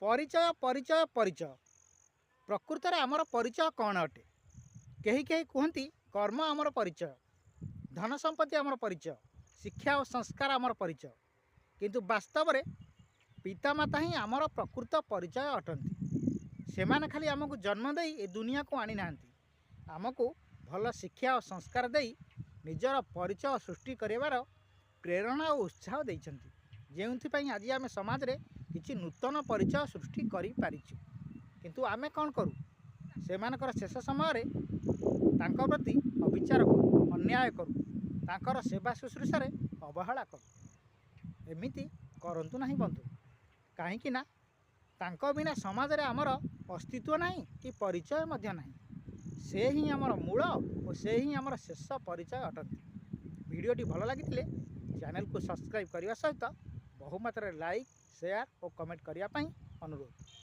परिचय परिचय परिचय प्रकृत में आमर परिचय कौन अटे। कहीं कहीं कहती कर्म आमर परिचय, धन संपत्ति आमर परिचय, शिक्षा और संस्कार आमर परिचय, किंतु वास्तव में पितामाता ही आमर प्रकृत परिचय अटंती। से माने खाली आमको जन्म दे ए दुनिया को आनी नांती, आमको भल शिक्षा और संस्कार दे निजर परिचय सृष्टि करिवार प्रेरणा और उत्साह देइछंती, जेउंथि आज आम समाज रे किछि नूतन परिचय सृष्टि करि पारिछु। किंतु आमे कौन करूँ, से मानकर शेष समय तांको प्रति अविचार करूँ, अन्याय करूँ, तांकर सेवा शुश्रूषा रे अवहेला करूँ। एमिति करंतु नहीं बंधु, कहीं ना तांको बिना समाज रे आमर अस्तित्व नहीं कि परिचय मध्य नहीं। से ही आमर मूल और से ही आमर शेष परिचय अटंती। वीडियोटी भल लगी चैनल को सब्सक्राइब करने सहित बहुमात्रा लाइक, शेयर और कमेंट करने अनुरोध।